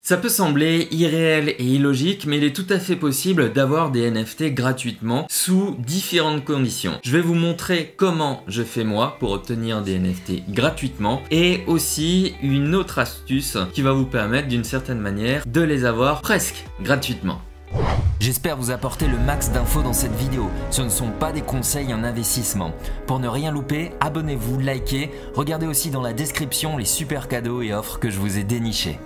Ça peut sembler irréel et illogique, mais il est tout à fait possible d'avoir des NFT gratuitement sous différentes conditions. Je vais vous montrer comment je fais moi pour obtenir des NFT gratuitement et aussi une autre astuce qui va vous permettre d'une certaine manière de les avoir presque gratuitement. J'espère vous apporter le max d'infos dans cette vidéo. Ce ne sont pas des conseils en investissement. Pour ne rien louper, abonnez-vous, likez, regardez aussi dans la description les super cadeaux et offres que je vous ai dénichés.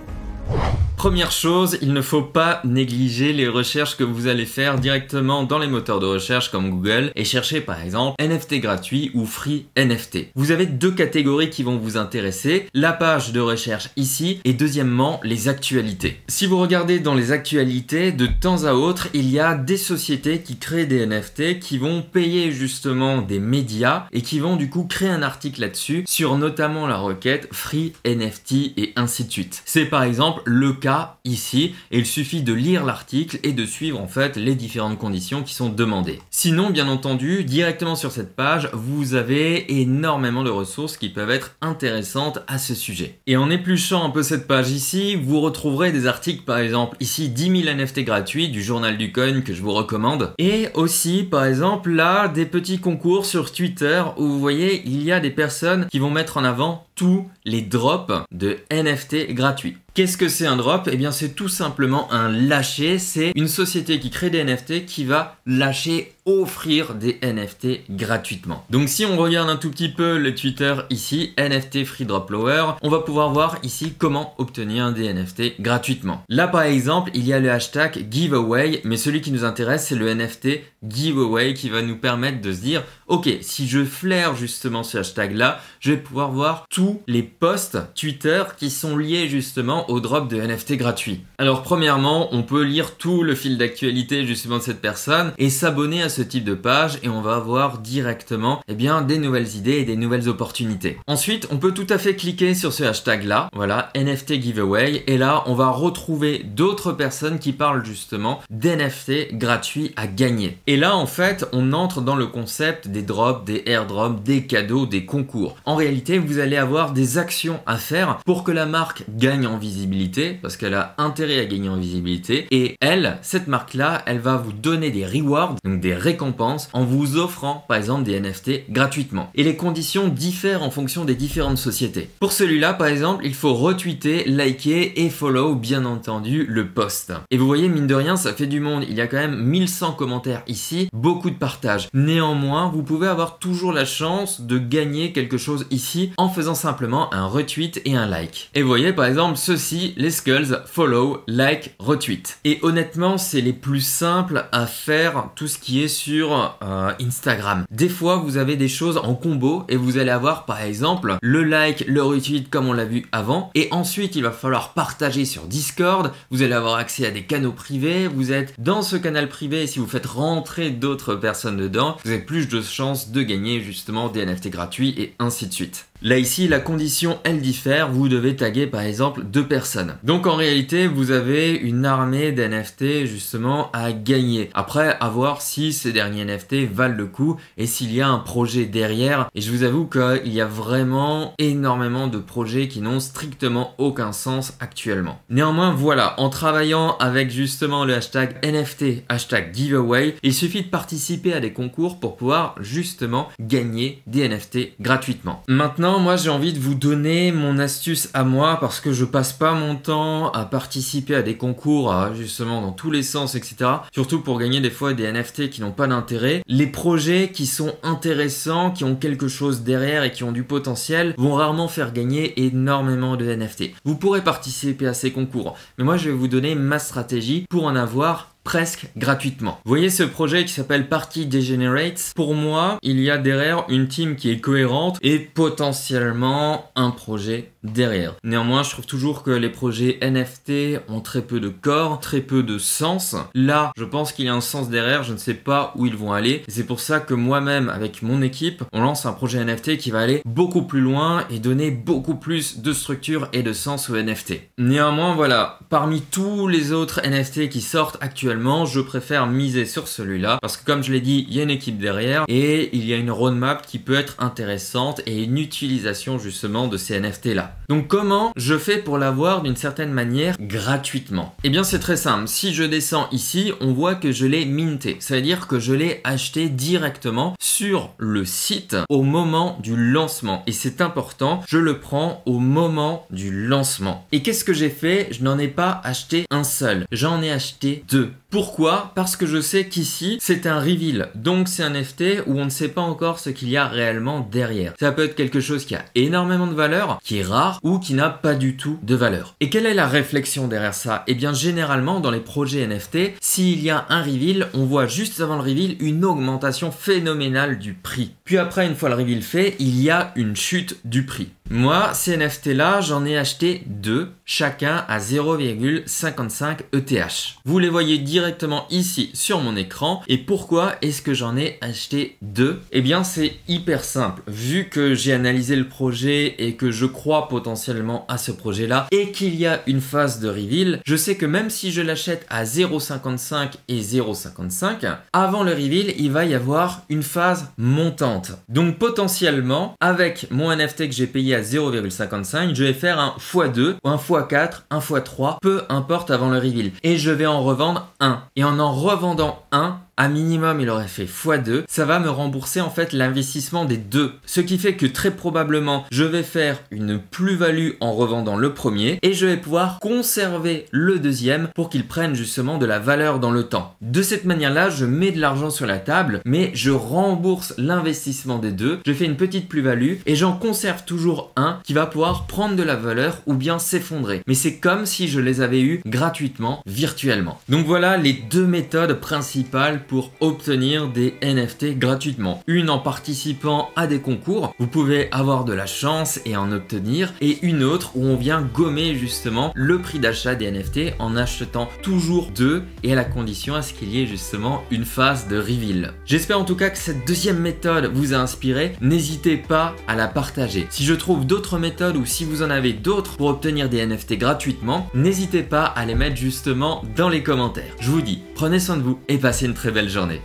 Première chose, il ne faut pas négliger les recherches que vous allez faire directement dans les moteurs de recherche comme Google et chercher par exemple NFT gratuit ou free NFT. Vous avez deux catégories qui vont vous intéresser, la page de recherche ici et deuxièmement les actualités. Si vous regardez dans les actualités, de temps à autre, il y a des sociétés qui créent des NFT qui vont payer justement des médias et qui vont du coup créer un article là-dessus sur notamment la requête free NFT et ainsi de suite. C'est par exemple le cas ici et il suffit de lire l'article et de suivre en fait les différentes conditions qui sont demandées. Sinon, bien entendu, directement sur cette page, vous avez énormément de ressources qui peuvent être intéressantes à ce sujet. Et en épluchant un peu cette page ici, vous retrouverez des articles par exemple ici 10 000 NFT gratuits du journal du coin que je vous recommande et aussi par exemple là des petits concours sur Twitter où vous voyez il y a des personnes qui vont mettre en avant tous les drops de NFT gratuits. Qu'est-ce que c'est un drop? Eh bien c'est tout simplement un lâcher, c'est une société qui crée des NFT qui va lâcher, offrir des NFT gratuitement. Donc si on regarde un tout petit peu le Twitter ici, NFT Free Drop Lower, on va pouvoir voir ici comment obtenir des NFT gratuitement. Là par exemple, il y a le hashtag giveaway, mais celui qui nous intéresse c'est le NFT giveaway qui va nous permettre de se dire ok, si je flaire justement ce hashtag là, je vais pouvoir voir tous les posts Twitter qui sont liés justement au drop de NFT gratuit. Alors premièrement, on peut lire tout le fil d'actualité justement de cette personne et s'abonner à ce type de page et on va avoir directement des nouvelles idées et des nouvelles opportunités. Ensuite, on peut tout à fait cliquer sur ce hashtag là, voilà, NFT giveaway, et là on va retrouver d'autres personnes qui parlent justement d'NFT gratuits à gagner. Et là en fait, on entre dans le concept des drops, des airdrops, des cadeaux, des concours. En réalité, vous allez avoir des actions à faire pour que la marque gagne en visibilité, parce qu'elle a intérêt à gagner en visibilité, et elle, cette marque-là, elle va vous donner des rewards, donc des récompenses, en vous offrant par exemple des NFT gratuitement. Et les conditions diffèrent en fonction des différentes sociétés. Pour celui-là, par exemple, il faut retweeter, liker et follow, bien entendu, le post. Et vous voyez, mine de rien, ça fait du monde. Il y a quand même 1100 commentaires ici, beaucoup de partages. Néanmoins, vous pouvez avoir toujours la chance de gagner quelque chose ici en faisant simplement un retweet et un like. Et vous voyez, par exemple, ceci, les skulls, follow, like, retweet. Et honnêtement, c'est les plus simples à faire tout ce qui est sur Instagram. Des fois, vous avez des choses en combo et vous allez avoir par exemple le like, le retweet comme on l'a vu avant. Et ensuite, il va falloir partager sur Discord. Vous allez avoir accès à des canaux privés. Vous êtes dans ce canal privé et si vous faites rentrer d'autres personnes dedans, vous avez plus de chances de gagner justement des NFT gratuits et ainsi de suite. Là ici, la condition elle diffère, vous devez taguer par exemple 2 personnes. Donc en réalité, vous avez une armée d'NFT justement à gagner. Après, à voir si ces derniers NFT valent le coup et s'il y a un projet derrière. Et je vous avoue qu'il y a vraiment énormément de projets qui n'ont strictement aucun sens actuellement. Néanmoins, voilà, en travaillant avec justement le hashtag NFT, hashtag giveaway, il suffit de participer à des concours pour pouvoir justement gagner des NFT gratuitement. Maintenant, moi j'ai envie de vous donner mon astuce à moi parce que je passe pas mon temps à participer à des concours justement dans tous les sens, etc. Surtout pour gagner des fois des NFT qui n'ont pas d'intérêt. Les projets qui sont intéressants, qui ont quelque chose derrière et qui ont du potentiel vont rarement faire gagner énormément de NFT. Vous pourrez participer à ces concours, mais moi je vais vous donner ma stratégie pour en avoir presque gratuitement. Vous voyez ce projet qui s'appelle Party Degenerates? Pour moi, il y a derrière une team qui est cohérente et potentiellement un projet derrière. Néanmoins, je trouve toujours que les projets NFT ont très peu de corps, très peu de sens. Là, je pense qu'il y a un sens derrière, je ne sais pas où ils vont aller. C'est pour ça que moi-même, avec mon équipe, on lance un projet NFT qui va aller beaucoup plus loin et donner beaucoup plus de structure et de sens aux NFT. Néanmoins, voilà, parmi tous les autres NFT qui sortent actuellement, actuellement, je préfère miser sur celui-là parce que comme je l'ai dit, il y a une équipe derrière et il y a une roadmap qui peut être intéressante et une utilisation justement de ces NFT là. Donc comment je fais pour l'avoir d'une certaine manière gratuitement? Eh bien c'est très simple, si je descends ici, on voit que je l'ai minté, ça veut dire que je l'ai acheté directement sur le site au moment du lancement et c'est important, je le prends au moment du lancement. Et qu'est-ce que j'ai fait? Je n'en ai pas acheté un seul, j'en ai acheté deux. Pourquoi? Parce que je sais qu'ici c'est un reveal, donc c'est un NFT où on ne sait pas encore ce qu'il y a réellement derrière. Ça peut être quelque chose qui a énormément de valeur, qui est rare ou qui n'a pas du tout de valeur. Et quelle est la réflexion derrière ça? Eh bien généralement dans les projets NFT, s'il y a un reveal, on voit juste avant le reveal une augmentation phénoménale du prix. Puis après, une fois le reveal fait, il y a une chute du prix. Moi, ces NFT là, j'en ai acheté deux, chacun à 0,55 ETH. Vous les voyez directement ici sur mon écran. Et pourquoi est-ce que j'en ai acheté deux? Eh bien, c'est hyper simple. Vu que j'ai analysé le projet et que je crois potentiellement à ce projet-là et qu'il y a une phase de reveal, je sais que même si je l'achète à 0,55 et 0,55, avant le reveal, il va y avoir une phase montante. Donc potentiellement, avec mon NFT que j'ai payé à 0,55, je vais faire un x2, un x4, un x3, peu importe avant le reveal. Et je vais en revendre un. Et en revendant un, à minimum il aurait fait x2, ça va me rembourser en fait l'investissement des deux. Ce qui fait que très probablement je vais faire une plus-value en revendant le premier et je vais pouvoir conserver le deuxième pour qu'il prenne justement de la valeur dans le temps. De cette manière-là, je mets de l'argent sur la table, mais je rembourse l'investissement des deux, je fais une petite plus-value et j'en conserve toujours un qui va pouvoir prendre de la valeur ou bien s'effondrer. Mais c'est comme si je les avais eus gratuitement, virtuellement. Donc voilà les deux méthodes principales pour obtenir des NFT gratuitement. Une en participant à des concours, vous pouvez avoir de la chance et en obtenir, et une autre où on vient gommer justement le prix d'achat des NFT en achetant toujours deux et à la condition à ce qu'il y ait justement une phase de reveal. J'espère en tout cas que cette deuxième méthode vous a inspiré. N'hésitez pas à la partager. Si je trouve d'autres méthodes ou si vous en avez d'autres pour obtenir des NFT gratuitement, n'hésitez pas à les mettre justement dans les commentaires. Je vous dis, prenez soin de vous et passez une très belle journée.